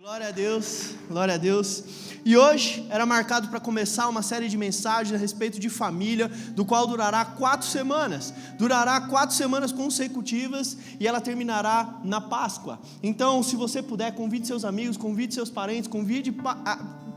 Glória a Deus, glória a Deus. E hoje era marcado para começar uma série de mensagens a respeito de família, do qual durará 4 semanas. Durará 4 semanas consecutivas e ela terminará na Páscoa. Então, se você puder, convide seus amigos, convide seus parentes, convide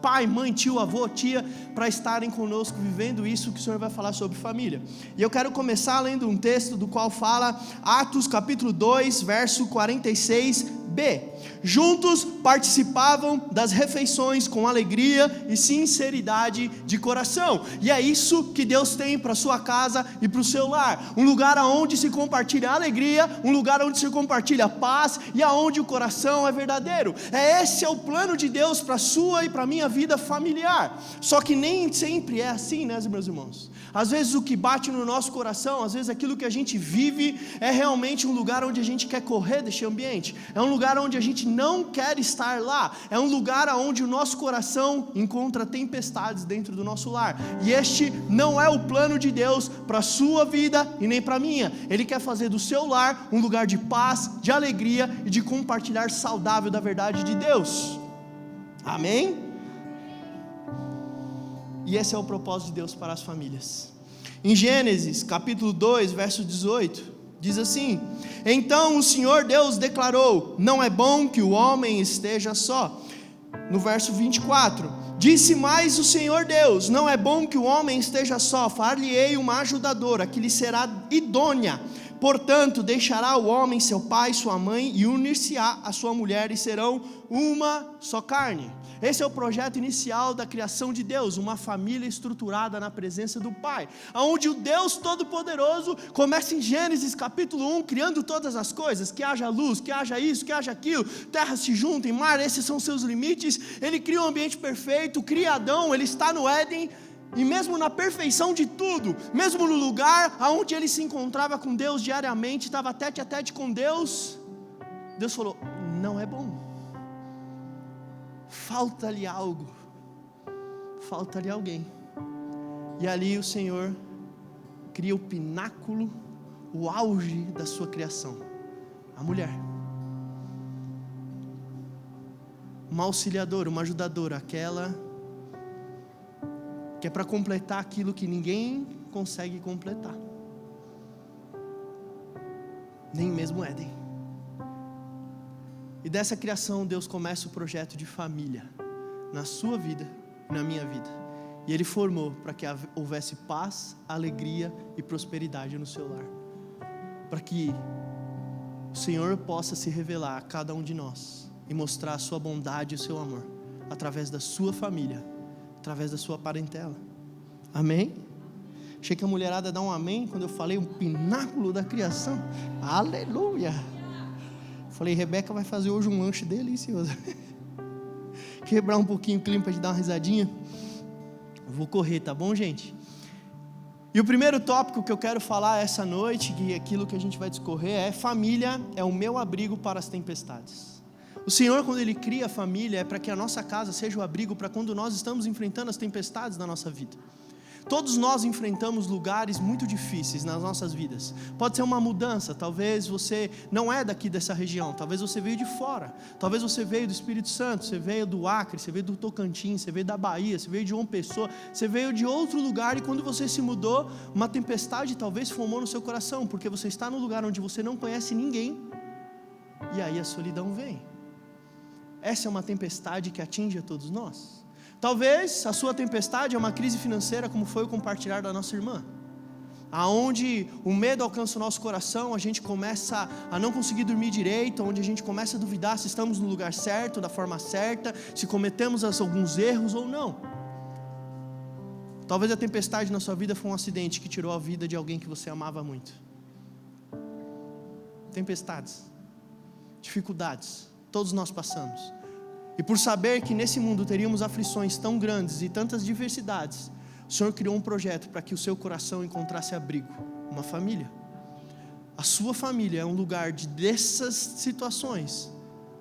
pai, mãe, tio, avô, tia, para estarem conosco vivendo isso que o Senhor vai falar sobre família. E eu quero começar lendo um texto do qual fala Atos capítulo 2, verso 46b. Juntos participavam das refeições com alegria e sinceridade de coração. E é isso que Deus tem para a sua casa e para o seu lar. Um lugar onde se compartilha alegria, um lugar onde se compartilha paz e aonde o coração é verdadeiro. Esse é o plano de Deus para a sua e para a minha vida familiar. Só que nem sempre é assim, né, meus irmãos? Às vezes o que bate no nosso coração, às vezes aquilo que a gente vive é realmente um lugar onde a gente quer correr deste ambiente. É um lugar onde a gente não quer estar lá. É um lugar onde o nosso coração encontra tempestades dentro do nosso lar. E este não é o plano de Deus para a sua vida e nem para a minha. Ele quer fazer do seu lar um lugar de paz, de alegria e de compartilhar saudável da verdade de Deus. Amém? E esse é o propósito de Deus para as famílias. Em Gênesis capítulo 2, verso 18, diz assim: então o Senhor Deus declarou: não é bom que o homem esteja só. No verso 24, disse mais o Senhor Deus: não é bom que o homem esteja só, far-lhe-ei uma ajudadora, que lhe será idônea. Portanto, deixará o homem seu pai e sua mãe, e unir-se-á a sua mulher, e serão uma só carne. Esse é o projeto inicial da criação de Deus, uma família estruturada na presença do Pai, onde o Deus Todo-Poderoso começa em Gênesis capítulo 1, criando todas as coisas, que haja luz, que haja isso, que haja aquilo, terra se junta em mar, esses são seus limites. Ele cria um ambiente perfeito, cria Adão, ele está no Éden, e mesmo na perfeição de tudo, mesmo no lugar onde ele se encontrava com Deus diariamente, estava tete a tete com Deus, Deus falou: não é bom. Falta-lhe algo, falta-lhe alguém. E ali o Senhor cria o pináculo, o auge da sua criação, a mulher. Uma auxiliadora, uma ajudadora, aquela que é para completar aquilo que ninguém consegue completar, nem mesmo Éden. E dessa criação Deus começa o projeto de família, na sua vida e na minha vida. E Ele formou para que houvesse paz, alegria e prosperidade no seu lar. Para que o Senhor possa se revelar a cada um de nós e mostrar a sua bondade e o seu amor, através da sua família, através da sua parentela. Amém? Achei que a mulherada dá um amém quando eu falei o pináculo da criação. Aleluia! Falei, Rebeca vai fazer hoje um lanche delicioso. Quebrar um pouquinho o clima para te dar uma risadinha. Eu vou correr, tá bom, gente? E o primeiro tópico que eu quero falar essa noite, que é aquilo que a gente vai discorrer, é: família é o meu abrigo para as tempestades. O Senhor, quando Ele cria a família, é para que a nossa casa seja o abrigo para quando nós estamos enfrentando as tempestades da nossa vida. Todos nós enfrentamos lugares muito difíceis nas nossas vidas. Pode ser uma mudança, talvez você não é daqui dessa região, talvez você veio de fora, talvez você veio do Espírito Santo, você veio do Acre, você veio do Tocantins, você veio da Bahia, você veio de João Pessoa, você veio de outro lugar, e quando você se mudou, uma tempestade talvez formou no seu coração, porque você está num lugar onde você não conhece ninguém, e aí a solidão vem. Essa é uma tempestade que atinge a todos nós. Talvez a sua tempestade é uma crise financeira, como foi o compartilhar da nossa irmã, aonde o medo alcança o nosso coração, a gente começa a não conseguir dormir direito, onde a gente começa a duvidar se estamos no lugar certo, da forma certa, se cometemos alguns erros ou não. Talvez a tempestade na sua vida foi um acidente que tirou a vida de alguém que você amava muito. Tempestades, dificuldades, todos nós passamos. E por saber que nesse mundo teríamos aflições tão grandes e tantas diversidades, o Senhor criou um projeto para que o seu coração encontrasse abrigo, uma família. A sua família é um lugar de, dessas situações,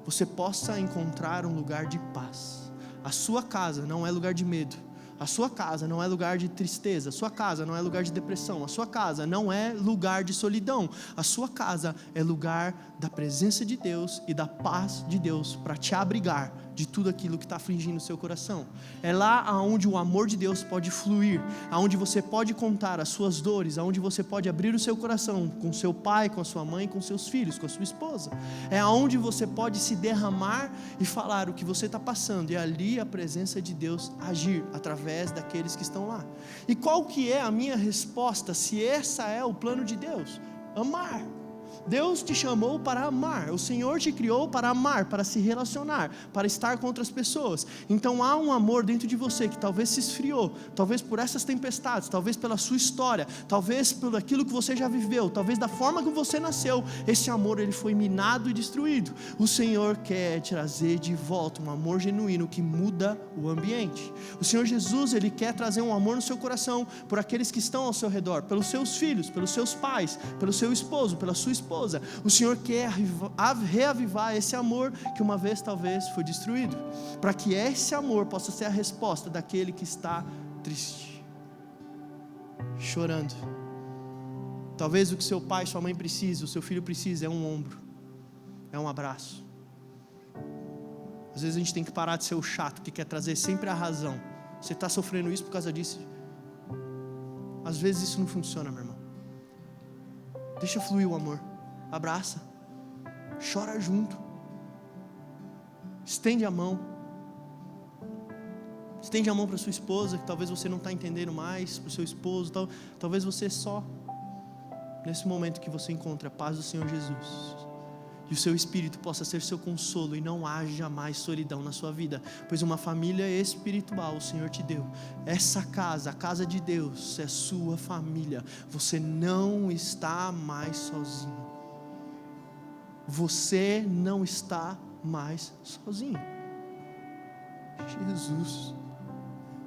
você possa encontrar um lugar de paz. A sua casa não é lugar de medo. A sua casa não é lugar de tristeza, a sua casa não é lugar de depressão, a sua casa não é lugar de solidão, a sua casa é lugar da presença de Deus e da paz de Deus para te abrigar de tudo aquilo que está afligindo o seu coração. É lá aonde o amor de Deus pode fluir, aonde você pode contar as suas dores, aonde você pode abrir o seu coração com seu pai, com a sua mãe, com seus filhos, com a sua esposa. É aonde você pode se derramar e falar o que você está passando, e ali a presença de Deus agir através daqueles que estão lá. E qual que é a minha resposta se esse é o plano de Deus? Amar. Deus te chamou para amar, o Senhor te criou para amar, para se relacionar, para estar com outras pessoas. Então há um amor dentro de você que talvez se esfriou, talvez por essas tempestades, talvez pela sua história, talvez por aquilo que você já viveu, talvez da forma que você nasceu. Esse amor ele foi minado e destruído. O Senhor quer trazer de volta um amor genuíno que muda o ambiente. O Senhor Jesus, ele quer trazer um amor no seu coração por aqueles que estão ao seu redor, pelos seus filhos, pelos seus pais, pelo seu esposo, pela sua esposa. O Senhor quer reavivar esse amor que uma vez talvez foi destruído, para que esse amor possa ser a resposta daquele que está triste, chorando. Talvez o que seu pai, sua mãe precisa, o seu filho precisa é um ombro, é um abraço. Às vezes a gente tem que parar de ser o chato que quer trazer sempre a razão. Você está sofrendo isso por causa disso. Às vezes isso não funciona, meu irmão. Deixa fluir o amor. Abraça, chora junto, estende a mão para sua esposa, que talvez você não está entendendo mais, para o seu esposo, talvez você só, nesse momento que você encontra a paz do Senhor Jesus, e o seu Espírito possa ser seu consolo, e não haja mais solidão na sua vida, pois uma família espiritual o Senhor te deu. Essa casa, a casa de Deus, é sua família. Você não está mais sozinho. Você não está mais sozinho. Jesus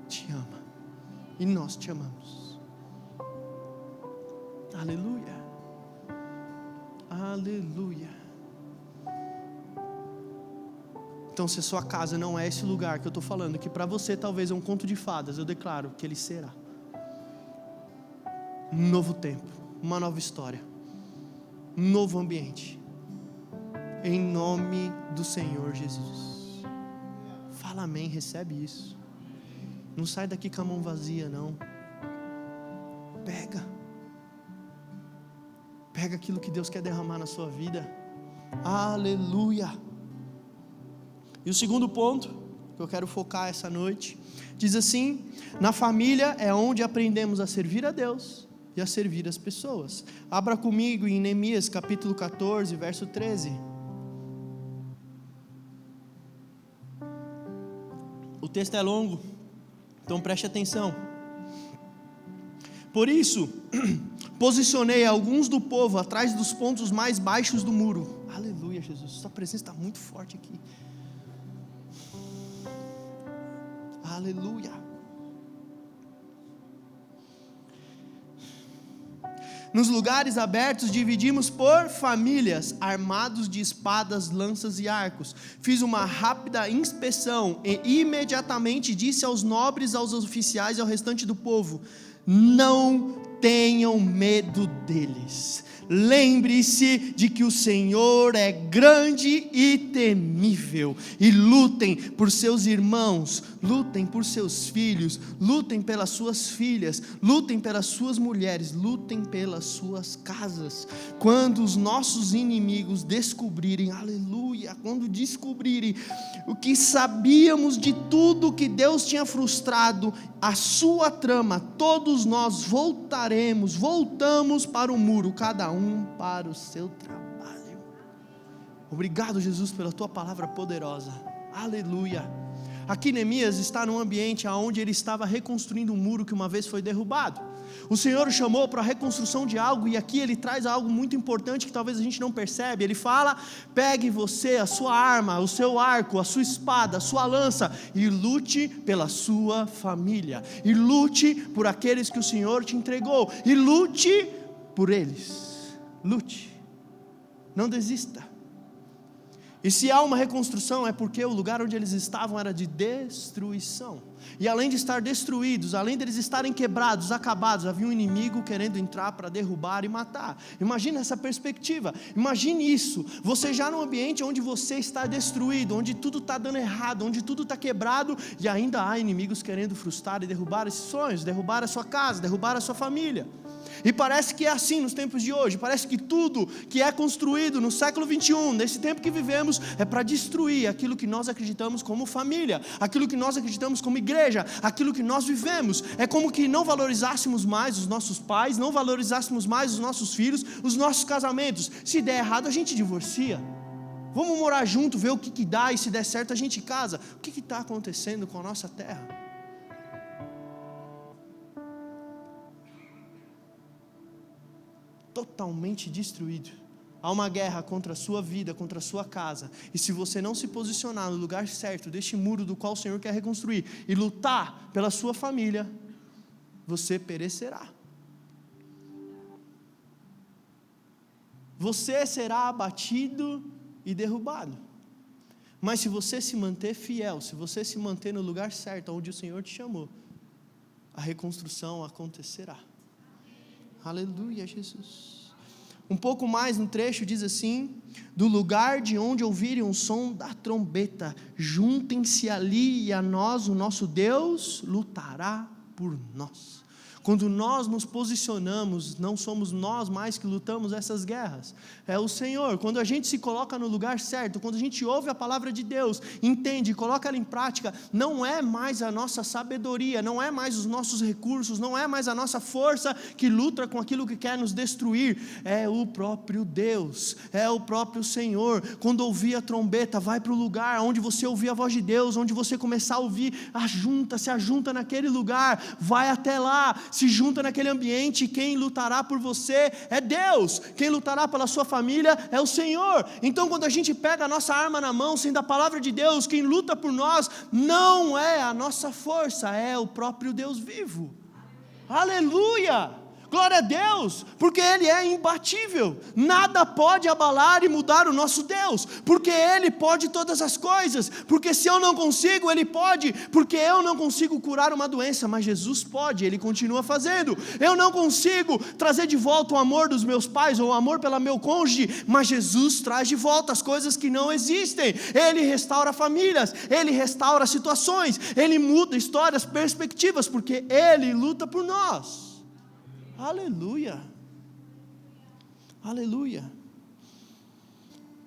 te ama e nós te amamos. Aleluia, aleluia. Então, se a sua casa não é esse lugar que eu estou falando, que para você talvez é um conto de fadas, eu declaro que ele será um novo tempo, uma nova história, um novo ambiente, em nome do Senhor Jesus. Fala amém, recebe isso. Não sai daqui com a mão vazia, não. Pega aquilo que Deus quer derramar na sua vida. Aleluia. E o segundo ponto que eu quero focar essa noite, diz assim: na família é onde aprendemos a servir a Deus e a servir as pessoas. Abra comigo em Neemias capítulo 14, verso 13. O texto é longo, então preste atenção. Por isso, posicionei alguns do povo atrás dos pontos mais baixos do muro. Aleluia, Jesus, sua presença está muito forte aqui. Aleluia. Nos lugares abertos dividimos por famílias, armados de espadas, lanças e arcos. Fiz uma rápida inspeção e imediatamente disse aos nobres, aos oficiais e ao restante do povo: não tenham medo deles. Lembre-se de que o Senhor é grande e temível, e lutem por seus irmãos, lutem por seus filhos, lutem pelas suas filhas, lutem pelas suas mulheres, lutem pelas suas casas. Quando os nossos inimigos descobrirem, aleluia, quando descobrirem o que sabíamos de tudo que Deus tinha frustrado, a sua trama, todos nós voltamos para o muro, cada um para o seu trabalho. Obrigado, Jesus, pela tua palavra poderosa. Aleluia. Aqui Neemias está num ambiente onde ele estava reconstruindo um muro que uma vez foi derrubado. O Senhor o chamou para a reconstrução de algo, e aqui ele traz algo muito importante que talvez a gente não percebe. Ele fala: pegue você a sua arma, o seu arco, a sua espada, a sua lança, e lute pela sua família, e lute por aqueles que o Senhor te entregou, e lute por eles. Lute, não desista. E se há uma reconstrução, é porque o lugar onde eles estavam era de destruição. E além de estar destruídos, além de eles estarem quebrados, acabados, havia um inimigo querendo entrar para derrubar e matar. Imagina essa perspectiva, imagine isso, você já num ambiente onde você está destruído, onde tudo está dando errado, onde tudo está quebrado, e ainda há inimigos querendo frustrar e derrubar esses sonhos, derrubar a sua casa, derrubar a sua família. E parece que é assim nos tempos de hoje, parece que tudo que é construído no século 21, nesse tempo que vivemos, é para destruir aquilo que nós acreditamos como família, aquilo que nós acreditamos como igreja, aquilo que nós vivemos. É como que não valorizássemos mais os nossos pais, não valorizássemos mais os nossos filhos, os nossos casamentos. Se der errado, a gente divorcia. Vamos morar junto, ver o que dá, e se der certo a gente casa. O que está acontecendo com a nossa terra? Totalmente destruído. Há uma guerra contra a sua vida, contra a sua casa, e se você não se posicionar no lugar certo deste muro do qual o Senhor quer reconstruir, e lutar pela sua família, você perecerá. Você será abatido e derrubado. Mas se você se manter fiel, se você se manter no lugar certo, onde o Senhor te chamou, a reconstrução acontecerá. Aleluia, Jesus. Um pouco mais no trecho diz assim: do lugar de onde ouvirem o som da trombeta, juntem-se ali, e a nós o nosso Deus lutará por nós. Quando nós nos posicionamos, não somos nós mais que lutamos essas guerras, é o Senhor. Quando a gente se coloca no lugar certo, quando a gente ouve a palavra de Deus, entende, coloca ela em prática, não é mais a nossa sabedoria, não é mais os nossos recursos, não é mais a nossa força que luta com aquilo que quer nos destruir, é o próprio Deus, é o próprio Senhor. Quando ouvir a trombeta, vai para o lugar onde você ouvir a voz de Deus, onde você começar a ouvir, se ajunta naquele lugar, vai até lá, se junta naquele ambiente. Quem lutará por você é Deus, quem lutará pela sua família é o Senhor. Então quando a gente pega a nossa arma na mão, sendo a palavra de Deus, quem luta por nós não é a nossa força, é o próprio Deus vivo. Aleluia! Glória a Deus, porque Ele é imbatível, nada pode abalar e mudar o nosso Deus, porque Ele pode todas as coisas, porque se eu não consigo, Ele pode, porque eu não consigo curar uma doença, mas Jesus pode, Ele continua fazendo. Eu não consigo trazer de volta o amor dos meus pais, ou o amor pela meu cônjuge, mas Jesus traz de volta as coisas que não existem. Ele restaura famílias, Ele restaura situações, Ele muda histórias, perspectivas, porque Ele luta por nós. Aleluia, aleluia.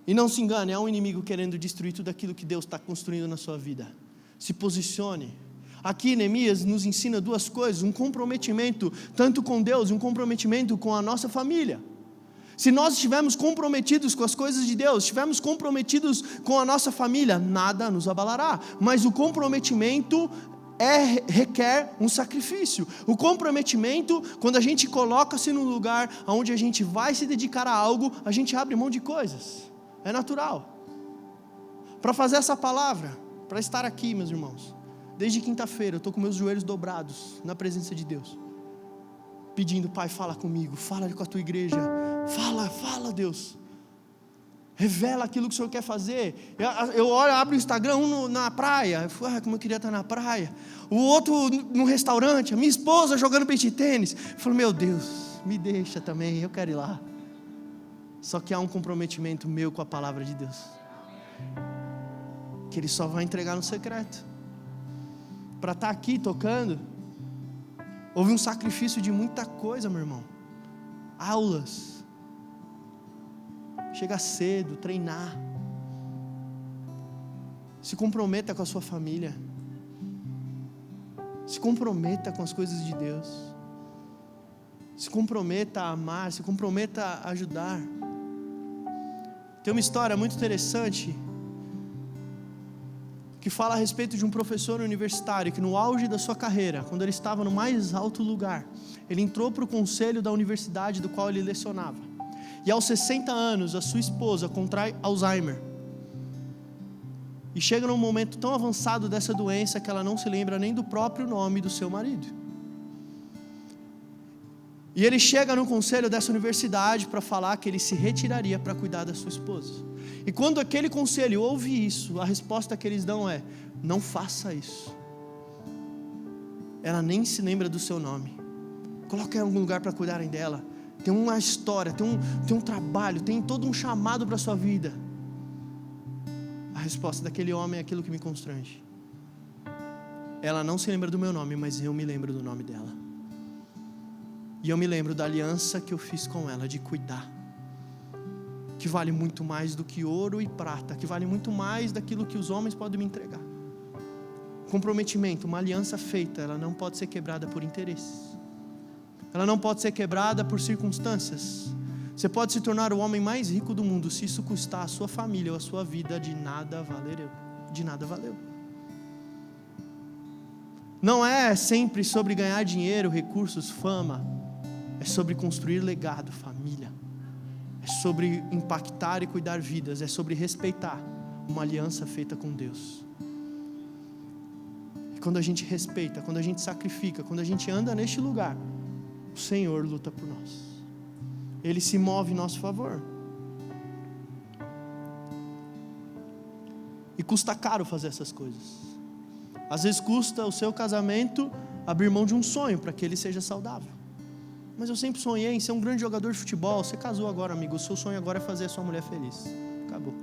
E não se engane, há um inimigo querendo destruir tudo aquilo que Deus está construindo na sua vida. Se posicione. Aqui Neemias nos ensina duas coisas: um comprometimento tanto com Deus e um comprometimento com a nossa família. Se nós estivermos comprometidos com as coisas de Deus, estivermos comprometidos com a nossa família, nada nos abalará. Mas o comprometimento requer um sacrifício. O comprometimento, quando a gente coloca-se num lugar onde a gente vai se dedicar a algo, a gente abre mão de coisas, é natural. Para fazer essa palavra, para estar aqui, meus irmãos, desde quinta-feira eu estou com meus joelhos dobrados na presença de Deus, pedindo: Pai, fala comigo, fala com a tua igreja, fala Deus, revela aquilo que o Senhor quer fazer. Eu olho, abro o Instagram, um na praia, como eu queria estar na praia, o outro no restaurante, a minha esposa jogando beach tênis. Eu falo: meu Deus, me deixa também, eu quero ir lá. Só que há um comprometimento meu com a palavra de Deus, que Ele só vai entregar no secreto. Para estar aqui tocando, houve um sacrifício de muita coisa, meu irmão. Aulas, chegar cedo, treinar. Se comprometa com a sua família. Se comprometa com as coisas de Deus. Se comprometa a amar, se comprometa a ajudar. Tem uma história muito interessante que fala a respeito de um professor universitário que, no auge da sua carreira, quando ele estava no mais alto lugar, ele entrou para o conselho da universidade do qual ele lecionava. E aos 60 anos, a sua esposa contrai Alzheimer. E chega num momento tão avançado dessa doença que ela não se lembra nem do próprio nome do seu marido. E ele chega no conselho dessa universidade para falar que ele se retiraria para cuidar da sua esposa. E quando aquele conselho ouve isso, a resposta que eles dão é: não faça isso. Ela nem se lembra do seu nome. Coloque em algum lugar para cuidarem dela. Tem uma história, tem um trabalho, tem todo um chamado para a sua vida. A resposta daquele homem é aquilo que me constrange. Ela não se lembra do meu nome, mas eu me lembro do nome dela. E eu me lembro da aliança que eu fiz com ela, de cuidar. Que vale muito mais do que ouro e prata, que vale muito mais daquilo que os homens podem me entregar. Comprometimento, uma aliança feita, ela não pode ser quebrada por interesses. Ela não pode ser quebrada por circunstâncias. Você pode se tornar o homem mais rico do mundo, se isso custar a sua família ou a sua vida, de nada valeu. Não é sempre sobre ganhar dinheiro, recursos, fama. É sobre construir legado, família. É sobre impactar e cuidar vidas. É sobre respeitar uma aliança feita com Deus. E quando a gente respeita, quando a gente sacrifica, quando a gente anda neste lugar, o Senhor luta por nós. Ele se move em nosso favor. E custa caro fazer essas coisas. Às vezes custa o seu casamento abrir mão de um sonho para que ele seja saudável. Mas eu sempre sonhei em ser um grande jogador de futebol. Você casou agora, amigo. O seu sonho agora é fazer a sua mulher feliz. Acabou.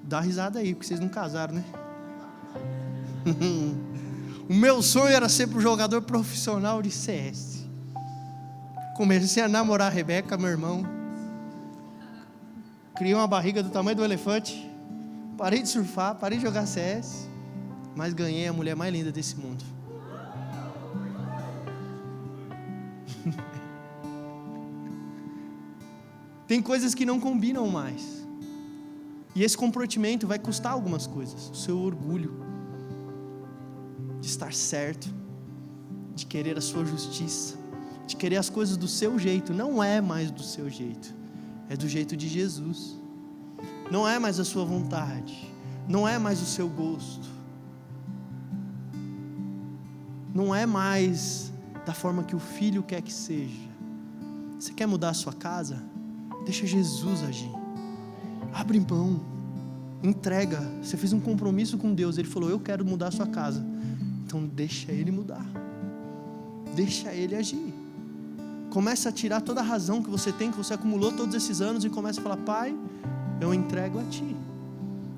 Dá risada aí, porque vocês não casaram, né? O meu sonho era ser um jogador profissional de CS. Comecei a namorar a Rebeca, meu irmão. Criei uma barriga do tamanho do elefante. Parei de surfar, parei de jogar CS. Mas ganhei a mulher mais linda desse mundo. Tem coisas que não combinam mais. E esse comprometimento vai custar algumas coisas. O seu orgulho de estar certo, de querer a sua justiça, de querer as coisas do seu jeito. Não é mais do seu jeito, é do jeito de Jesus. Não é mais a sua vontade, não é mais o seu gosto, não é mais da forma que o filho quer que seja. Você quer mudar a sua casa? Deixa Jesus agir. Abre mão, entrega. Você fez um compromisso com Deus, Ele falou: eu quero mudar a sua casa. Então deixa Ele mudar, deixa Ele agir. Começa a tirar toda a razão que você tem, que você acumulou todos esses anos, e começa a falar: Pai, eu entrego a Ti.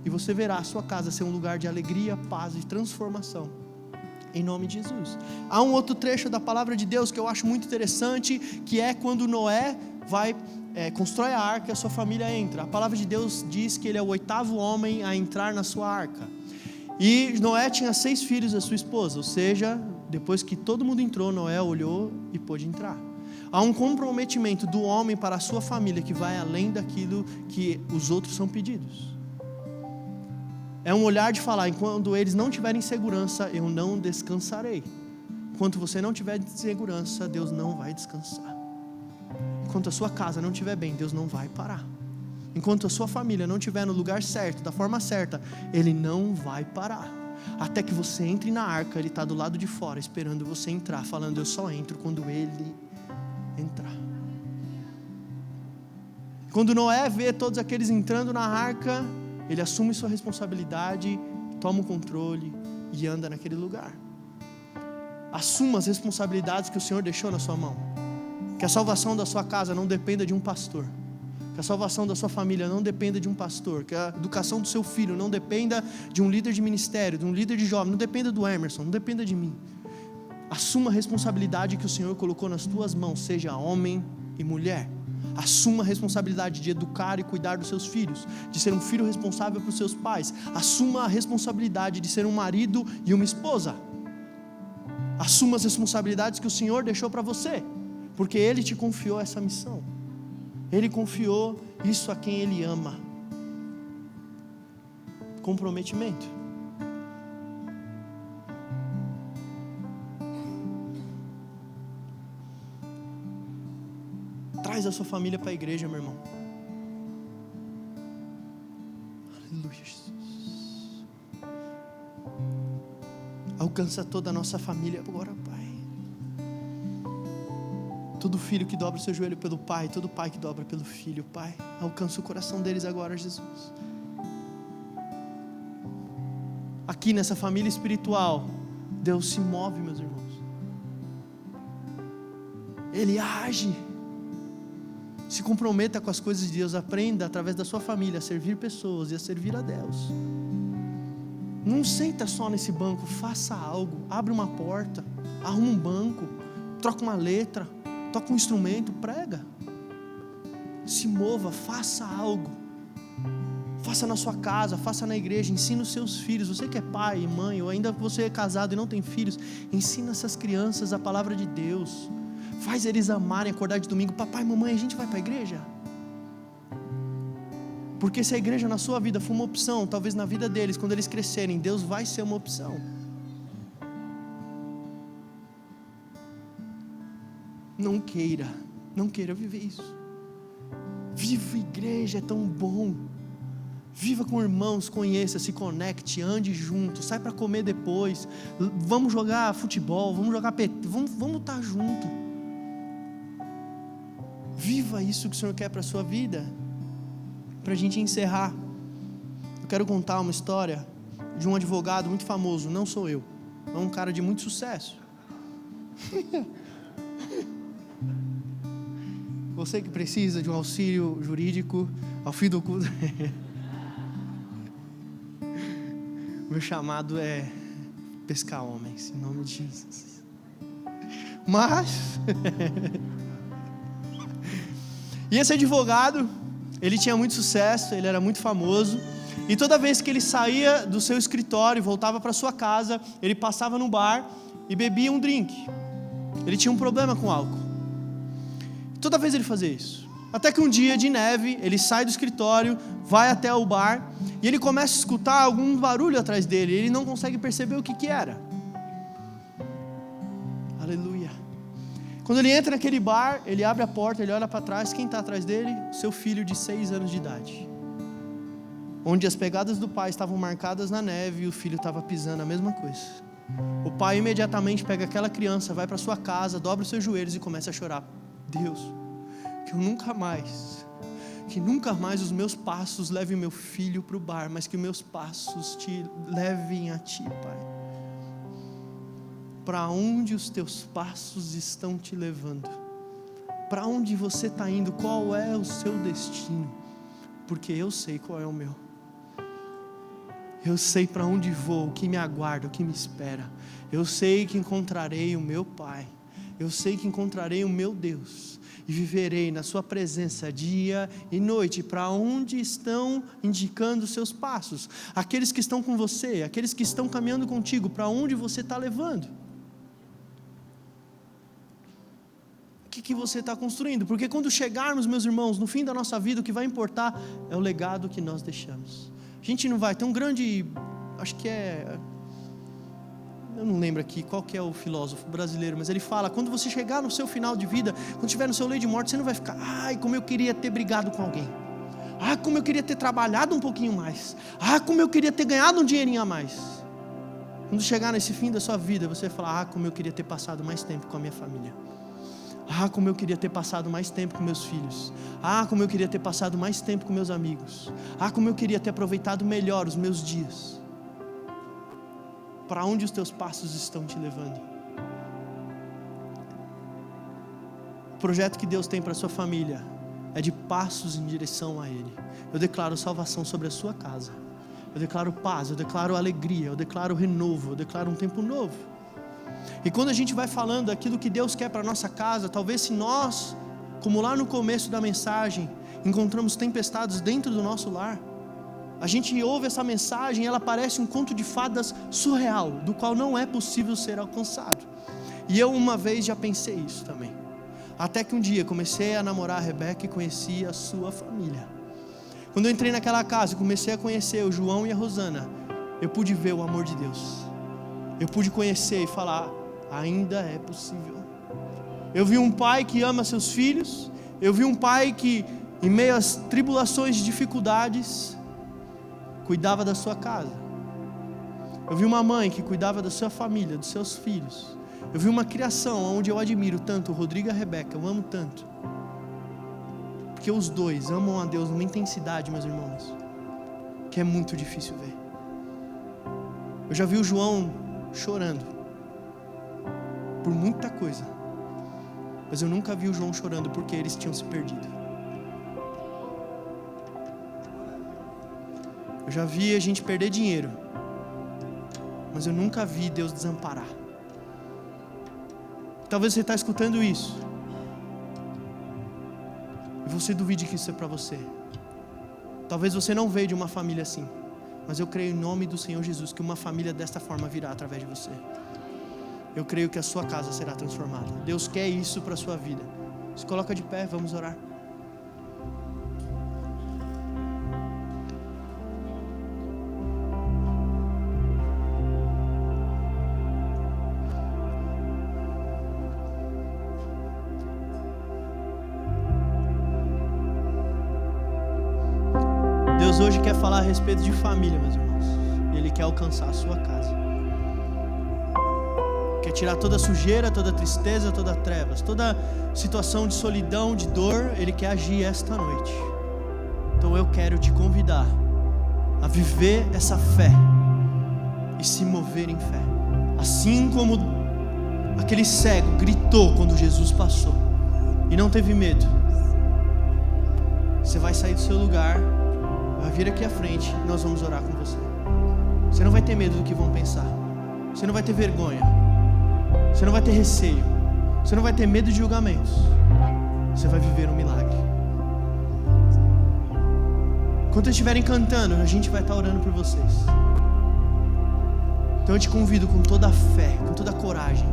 E você verá a sua casa ser um lugar de alegria, paz e transformação, em nome de Jesus. Há um outro trecho da palavra de Deus que eu acho muito interessante, que é quando Noé constrói a arca e a sua família entra. A palavra de Deus diz que ele é o 8º homem a entrar na sua arca. E Noé tinha 6 filhos da sua esposa, ou seja, depois que todo mundo entrou, Noé olhou e pôde entrar. Há um comprometimento do homem para a sua família que vai além daquilo que os outros são pedidos. É um olhar de falar: enquanto eles não tiverem segurança, eu não descansarei. Enquanto você não tiver segurança, Deus não vai descansar. Enquanto a sua casa não estiver bem, Deus não vai parar. Enquanto a sua família não estiver no lugar certo, da forma certa, Ele não vai parar. Até que você entre na arca, Ele está do lado de fora, esperando você entrar, falando: eu só entro quando Ele entrar. Quando Noé vê todos aqueles entrando na arca, ele assume sua responsabilidade, toma o controle e anda naquele lugar. Assuma as responsabilidades que o Senhor deixou na sua mão. Que a salvação da sua casa não dependa de um pastor. Que a salvação da sua família não dependa de um pastor. Que a educação do seu filho não dependa de um líder de ministério, de um líder de jovem. Não dependa do Emerson, não dependa de mim. Assuma a responsabilidade que o Senhor colocou nas tuas mãos, seja homem e mulher. Assuma a responsabilidade de educar e cuidar dos seus filhos, de ser um filho responsável para os seus pais. Assuma a responsabilidade de ser um marido e uma esposa. Assuma as responsabilidades que o Senhor deixou para você, porque Ele te confiou essa missão. Ele confiou isso a quem Ele ama. Comprometimento. Traz a sua família para a igreja, meu irmão. Aleluia, Jesus. Alcança toda a nossa família agora, Pai. Todo filho que dobra o seu joelho pelo pai, todo pai que dobra pelo filho, Pai, alcança o coração deles agora, Jesus. Aqui nessa família espiritual, Deus se move, meus irmãos. Ele age. Se comprometa com as coisas de Deus, aprenda através da sua família a servir pessoas e a servir a Deus. Não senta só nesse banco, faça algo, abre uma porta, arruma um banco, troca uma letra, toca um instrumento, prega. Se mova, faça algo. Faça na sua casa, faça na igreja, ensina os seus filhos. Você que é pai e mãe, ou ainda você é casado e não tem filhos, ensina essas crianças a palavra de Deus. Faz eles amarem acordar de domingo. Papai, mamãe, a gente vai para a igreja? Porque se a igreja na sua vida for uma opção, talvez na vida deles, quando eles crescerem, Deus vai ser uma opção. Não queira viver isso. Viva igreja, é tão bom. Viva com irmãos, conheça, se conecte, ande junto, sai para comer depois. Vamos jogar futebol, vamos jogar PT, vamos estar junto. Viva isso que o Senhor quer para a sua vida. Para a gente encerrar, eu quero contar uma história de um advogado muito famoso. Não sou eu, é um cara de muito sucesso. Você que precisa de um auxílio jurídico ao fim do culto. Meu chamado é pescar homens, em nome de Jesus. Mas e esse advogado, ele tinha muito sucesso, ele era muito famoso, e toda vez que ele saía do seu escritório e voltava para sua casa, ele passava no bar e bebia um drink. Ele tinha um problema com álcool. Toda vez ele fazia isso. Até que um dia de neve, ele sai do escritório, vai até o bar, e ele começa a escutar algum barulho atrás dele, ele não consegue perceber o que era. Aleluia. Quando ele entra naquele bar, ele abre a porta, ele olha para trás, quem está atrás dele? Seu filho de 6 anos de idade. Onde as pegadas do pai estavam marcadas na neve e o filho estava pisando a mesma coisa. O pai imediatamente pega aquela criança, vai para sua casa, dobra os seus joelhos e começa a chorar. Deus, que nunca mais os meus passos levem meu filho para o bar, mas que meus passos te levem a ti, Pai. Para onde os teus passos estão te levando? Para onde você está indo? Qual é o seu destino? Porque eu sei qual é o meu. Eu sei para onde vou, o que me aguarda, o que me espera. Eu sei que encontrarei o meu Pai. Eu sei que encontrarei o meu Deus. E viverei na sua presença dia e noite. Para onde estão indicando os seus passos? Aqueles que estão com você, aqueles que estão caminhando contigo, para onde você está levando? O que você está construindo? Porque quando chegarmos, meus irmãos, no fim da nossa vida, o que vai importar é o legado que nós deixamos. A gente não vai ter um grande, acho que eu não lembro aqui qual que é o filósofo brasileiro, mas ele fala, quando você chegar no seu final de vida, quando estiver no seu leito de morte, você não vai ficar, ai, como eu queria ter brigado com alguém, ah, como eu queria ter trabalhado um pouquinho mais, ah, como eu queria ter ganhado um dinheirinho a mais. Quando chegar nesse fim da sua vida, você vai falar, ah, como eu queria ter passado mais tempo com a minha família. Ah, como eu queria ter passado mais tempo com meus filhos. Ah, como eu queria ter passado mais tempo com meus amigos. Ah, como eu queria ter aproveitado melhor os meus dias. Para onde os teus passos estão te levando? O projeto que Deus tem para a sua família é de passos em direção a Ele. Eu declaro salvação sobre a sua casa. Eu declaro paz, eu declaro alegria, eu declaro renovo, eu declaro um tempo novo. E quando a gente vai falando daquilo que Deus quer para a nossa casa, talvez se nós, como lá no começo da mensagem, encontramos tempestades dentro do nosso lar, a gente ouve essa mensagem e ela parece um conto de fadas surreal, do qual não é possível ser alcançado. E eu uma vez já pensei isso também. Até que um dia comecei a namorar a Rebeca e conheci a sua família. Quando eu entrei naquela casa e comecei a conhecer o João e a Rosana, eu pude ver o amor de Deus. Eu pude conhecer e falar, ainda é possível. Eu vi um pai que ama seus filhos. Eu vi um pai que, em meio às tribulações e dificuldades, cuidava da sua casa. Eu vi uma mãe que cuidava da sua família, dos seus filhos. Eu vi uma criação onde eu admiro tanto o Rodrigo e a Rebeca, eu amo tanto. Porque os dois amam a Deus numa intensidade, meus irmãos, que é muito difícil ver. Eu já vi o João chorando por muita coisa, mas eu nunca vi o João chorando porque eles tinham se perdido. Eu já vi a gente perder dinheiro, mas eu nunca vi Deus desamparar. Talvez você está escutando isso e você duvide que isso é para você. Talvez você não veio de uma família assim, mas eu creio em nome do Senhor Jesus que uma família desta forma virá através de você. Eu creio que a sua casa será transformada. Deus quer isso para a sua vida. Se coloca de pé, vamos orar. Deus hoje quer falar a respeito de família, meus irmãos. E Ele quer alcançar a sua casa. Quer tirar toda a sujeira, toda a tristeza, toda a trevas, toda situação de solidão, de dor. Ele quer agir esta noite. Então eu quero te convidar a viver essa fé e se mover em fé. Assim como aquele cego gritou quando Jesus passou e não teve medo. Você vai sair do seu lugar, vai vir aqui à frente e nós vamos orar com você. Você não vai ter medo do que vão pensar. Você não vai ter vergonha. Você não vai ter receio. Você não vai ter medo de julgamentos. Você vai viver um milagre. Enquanto eles estiverem cantando, a gente vai estar orando por vocês. Então eu te convido com toda a fé, com toda a coragem.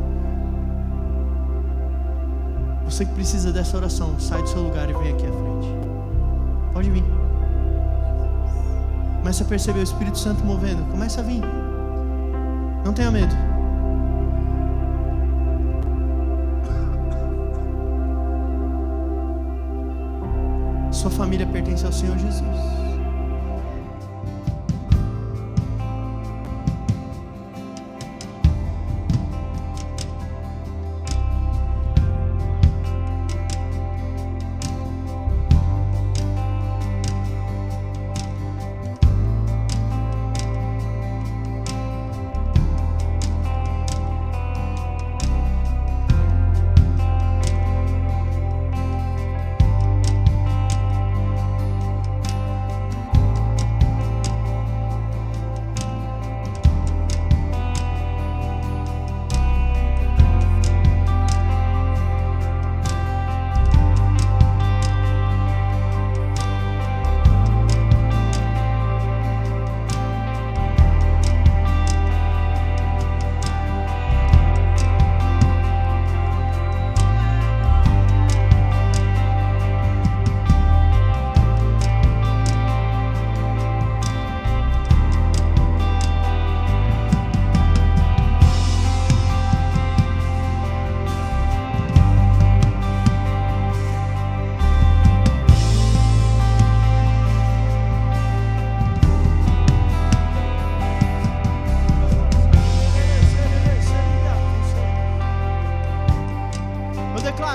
Você que precisa dessa oração, sai do seu lugar e vem aqui à frente. Pode vir. Começa a perceber o Espírito Santo movendo. Começa a vir. Não tenha medo. Sua família pertence ao Senhor Jesus.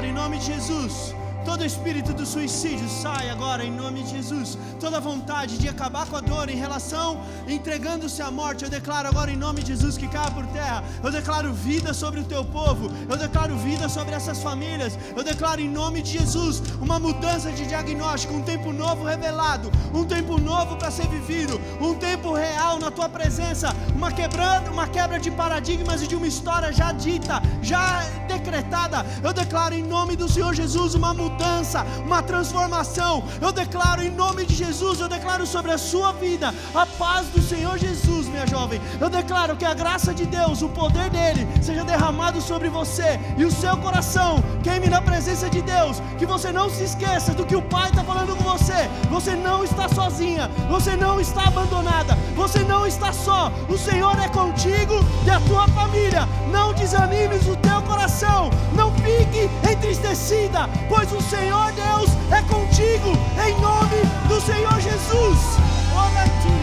Em nome de Jesus, todo espírito do suicídio sai agora em nome de Jesus. Toda vontade de acabar com a dor em relação, entregando-se à morte, eu declaro agora em nome de Jesus que caia por terra. Eu declaro vida sobre o teu povo, eu declaro vida sobre essas famílias. Eu declaro em nome de Jesus uma mudança de diagnóstico, um tempo novo revelado, um tempo novo para ser vivido, um tempo real na tua presença, uma quebra de paradigmas e de uma história já dita, já decretada. Eu declaro em nome do Senhor Jesus uma mudança, uma transformação. Eu declaro em nome de Jesus, eu declaro sobre a sua vida a paz do Senhor Jesus, minha jovem. Eu declaro que a graça de Deus, o poder dele seja derramado sobre você e o seu coração queime na presença de Deus. Que você não se esqueça do que o Pai está falando com você. Você não está sozinha, você não está abandonada, você não está só. O Senhor é contigo e a tua família. Não desanimes o teu coração, não fique entristecida, pois o Senhor Deus é contigo, em nome do Senhor Jesus. Ora tu.